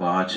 5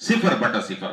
0/0,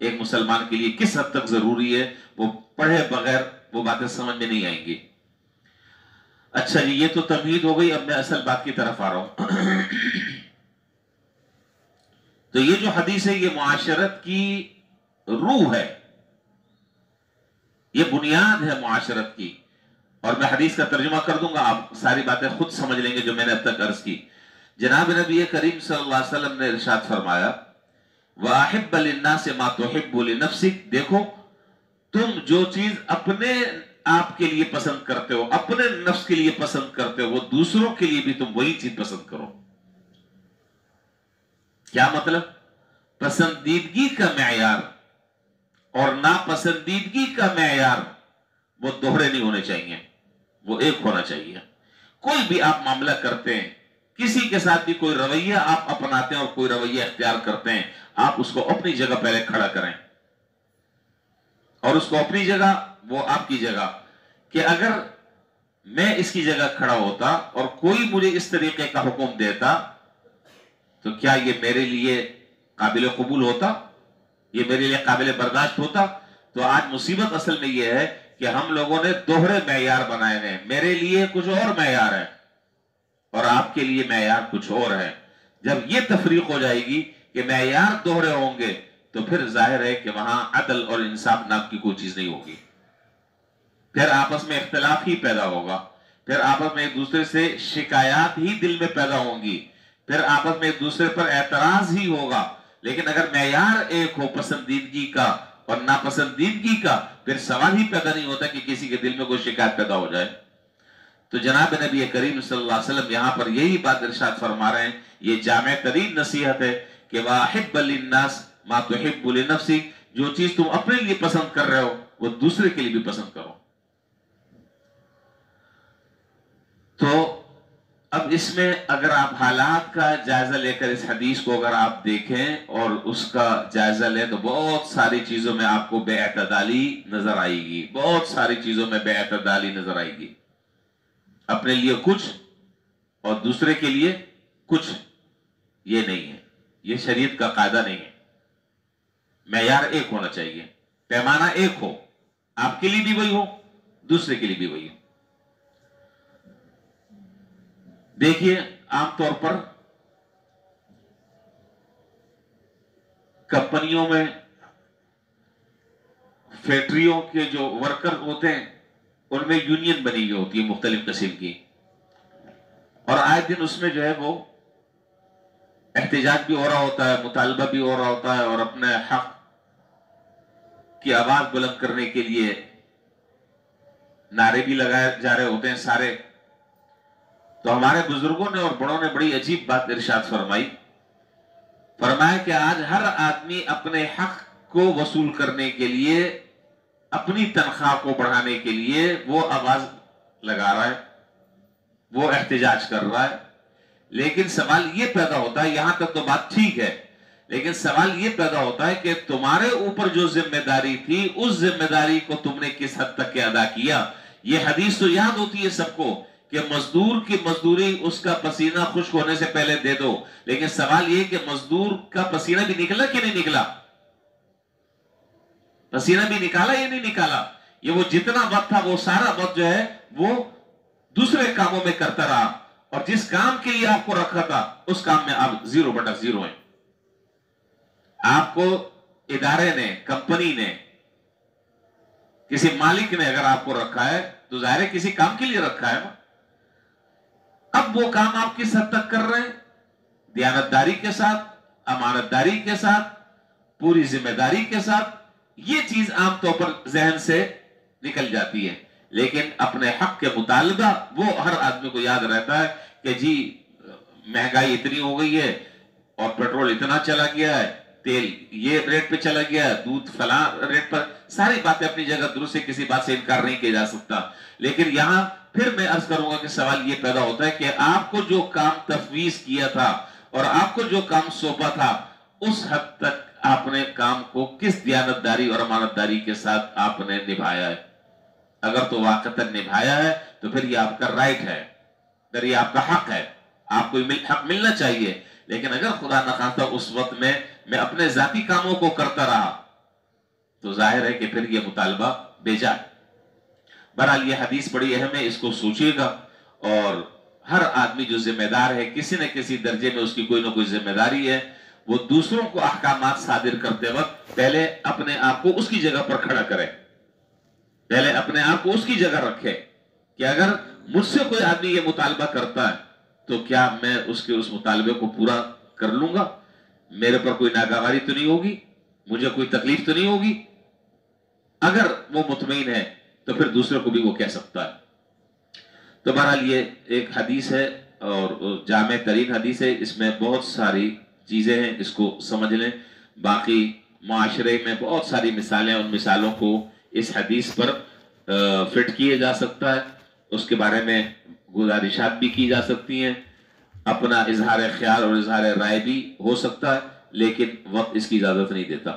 ایک مسلمان کے لیے کس حد تک ضروری ہے، وہ پڑھے بغیر وہ باتیں سمجھ میں نہیں آئیں گی۔ اچھا جی، یہ تو تمہید ہو گئی، اب میں اصل بات کی طرف آ رہا ہوں۔ تو یہ جو حدیث ہے یہ معاشرت کی روح ہے، یہ بنیاد ہے معاشرت کی، اور میں حدیث کا ترجمہ کر دوں گا، آپ ساری باتیں خود سمجھ لیں گے جو میں نے اب تک عرض کی۔ جناب نبی کریم صلی اللہ علیہ وسلم نے ارشاد فرمایا، وَأَحِبَّ لِلنَّاسِ مَا تُحِبُّ لِنَفْسِكَ، دیکھو تم جو چیز اپنے آپ کے لیے پسند کرتے ہو، اپنے نفس کے لیے پسند کرتے ہو، وہ دوسروں کے لیے بھی تم وہی چیز پسند کرو۔ کیا مطلب؟ پسندیدگی کا معیار اور ناپسندیدگی کا معیار وہ دوہرے نہیں ہونے چاہیے، وہ ایک ہونا چاہیے۔ کوئی بھی آپ معاملہ کرتے ہیں، کسی کے ساتھ بھی کوئی رویہ آپ اپناتے ہیں اور کوئی رویہ اختیار کرتے ہیں، آپ اس کو اپنی جگہ پہلے کھڑا کریں، اور اس کو اپنی جگہ وہ آپ کی جگہ، کہ اگر میں اس کی جگہ کھڑا ہوتا اور کوئی مجھے اس طریقے کا حکم دیتا تو کیا یہ میرے لیے قابل قبول ہوتا، یہ میرے لیے قابل برداشت ہوتا؟ تو آج مصیبت اصل میں یہ ہے کہ ہم لوگوں نے دوہرے معیار بنائے ہیں، میرے لیے کچھ اور معیار ہے اور آپ کے لیے معیار کچھ اور ہے۔ جب یہ تفریق ہو جائے گی کہ معیار دوہرے ہوں گے تو پھر ظاہر ہے کہ وہاں عدل اور انصاف نام کی کوئی چیز نہیں ہوگی، پھر آپس میں اختلاف ہی پیدا ہوگا، پھر آپس میں ایک دوسرے سے شکایات ہی دل میں پیدا ہوں گی، پھر آپس میں ایک دوسرے پر اعتراض ہی ہوگا۔ لیکن اگر معیار ایک ہو پسندیدگی کا اور ناپسندیدگی کا، پھر سوال ہی پیدا نہیں ہوتا کہ کسی کے دل میں کوئی شکایت پیدا ہو جائے۔ تو جناب نبی کریم صلی اللہ علیہ وسلم یہاں پر یہی بات ارشاد فرما رہے ہیں، یہ جامع ترین نصیحت ہے کہ وَأَحِبَّ لِلنَّاسِ مَا تُحِبُّ لِنَفْسِكَ، جو چیز تم اپنے لیے پسند کر رہے ہو وہ دوسرے کے لیے بھی پسند کرو۔ تو اب اس میں اگر آپ حالات کا جائزہ لے کر اس حدیث کو اگر آپ دیکھیں اور اس کا جائزہ لیں تو بہت ساری چیزوں میں آپ کو بے اعتدالی نظر آئے گی، بہت ساری چیزوں میں بے اعتدالی نظر آئے گی، اپنے لیے کچھ اور دوسرے کے لیے کچھ، یہ نہیں ہے، یہ شریعت کا قاعدہ نہیں ہے۔ معیار ایک ہونا چاہیے، پیمانہ ایک ہو، آپ کے لیے بھی وہی ہو، دوسرے کے لیے بھی وہی ہو۔ دیکھیے عام طور پر کمپنیوں میں، فیکٹریوں کے جو ورکر ہوتے ہیں ان میں یونین بنی ہوئی ہوتی ہے مختلف قسم کی، اور آئے دن اس میں جو ہے وہ احتجاج بھی ہو رہا ہوتا ہے، مطالبہ بھی ہو رہا ہوتا ہے، اور اپنے حق کی آواز بلند کرنے کے لیے نعرے بھی لگائے جا رہے ہوتے ہیں سارے۔ تو ہمارے بزرگوں نے اور بڑوں نے بڑی عجیب بات ارشاد فرمائی، فرمایا کہ آج ہر آدمی اپنے حق کو وصول کرنے کے لیے، اپنی تنخواہ کو بڑھانے کے لیے وہ آواز لگا رہا ہے، وہ احتجاج کر رہا ہے۔ لیکن سوال یہ پیدا ہوتا ہے، یہاں تک تو بات ٹھیک ہے، لیکن سوال یہ پیدا ہوتا ہے کہ تمہارے اوپر جو ذمہ داری تھی اس ذمہ داری کو تم نے کس حد تک کے ادا کیا۔ یہ حدیث تو یاد ہوتی ہے سب کو کہ مزدور کی مزدوری اس کا پسینہ خشک ہونے سے پہلے دے دو، لیکن سوال یہ کہ مزدور کا پسینہ بھی نکلا کہ نہیں نکلا؟ پسینہ بھی نکالا یا نہیں نکالا؟ یہ وہ جتنا وقت تھا وہ سارا وقت جو ہے وہ دوسرے کاموں میں کرتا رہا، اور جس کام کے لیے آپ کو رکھا تھا اس کام میں آپ 0/0 ہیں۔ آپ کو ادارے نے، کمپنی نے، کسی مالک نے اگر آپ کو رکھا ہے تو ظاہر ہے کسی کام کے لیے رکھا ہے۔ اب وہ کام آپ کس حد تک کر رہے ہیں؟ دیانتداری کے ساتھ، امانتداری کے ساتھ، پوری ذمہ داری کے ساتھ۔ یہ چیز عام طور پر ذہن سے نکل جاتی ہے، لیکن اپنے حق کے مطالبہ وہ ہر آدمی کو یاد رہتا ہے کہ جی مہنگائی اتنی ہو گئی ہے اور پیٹرول اتنا چلا گیا ہے، تیل یہ ریٹ پہ چلا گیا ہے، دودھ فلاں ریٹ پر، ساری باتیں اپنی جگہ درست ہے، کسی بات سے انکار نہیں کیا جا سکتا۔ لیکن یہاں پھر میں عرض کروں گا کہ سوال یہ پیدا ہوتا ہے کہ آپ کو جو کام تفویض کیا تھا اور آپ کو جو کام سونپا تھا اس حد تک آپ نے کام کو کس دیانتداری اور امانتداری کے ساتھ آپ نے نبھایا ہے؟ اگر تو واقعتاً نبھایا ہے تو پھر یہ آپ کا رائٹ ہے، پھر یہ آپ کا حق ہے، آپ کو حق ملنا چاہیے۔ لیکن اگر خدا نخواستہ اس وقت میں اپنے ذاتی کاموں کو کرتا رہا تو ظاہر ہے کہ پھر یہ مطالبہ بیجا ہے۔ بہرحال یہ حدیث بڑی اہم ہے، اس کو سوچیے گا، اور ہر آدمی جو ذمہ دار ہے کسی نہ کسی درجے میں اس کی کوئی نہ کوئی ذمہ داری ہے، وہ دوسروں کو احکامات صادر کرتے وقت پہلے اپنے آپ کو اس کی جگہ پر کھڑا کرے، پہلے اپنے آپ کو اس کی جگہ رکھے کہ اگر مجھ سے کوئی آدمی یہ مطالبہ کرتا ہے تو کیا میں اس کے اس مطالبے کو پورا کر لوں گا؟ میرے پر کوئی ناگواری تو نہیں ہوگی؟ مجھے کوئی تکلیف تو نہیں ہوگی؟ اگر وہ مطمئن ہے تو پھر دوسرے کو بھی وہ کہہ سکتا ہے۔ تو بہرحال یہ ایک حدیث ہے اور جامع ترین حدیث ہے، اس میں بہت ساری چیزیں ہیں، اس کو سمجھ لیں۔ باقی معاشرے میں بہت ساری مثالیں، ان مثالوں کو اس حدیث پر فٹ کیے جا سکتا ہے، اس کے بارے میں گزارشات بھی کی جا سکتی ہیں، اپنا اظہار خیال اور اظہار رائے بھی ہو سکتا ہے، لیکن وقت اس کی اجازت نہیں دیتا۔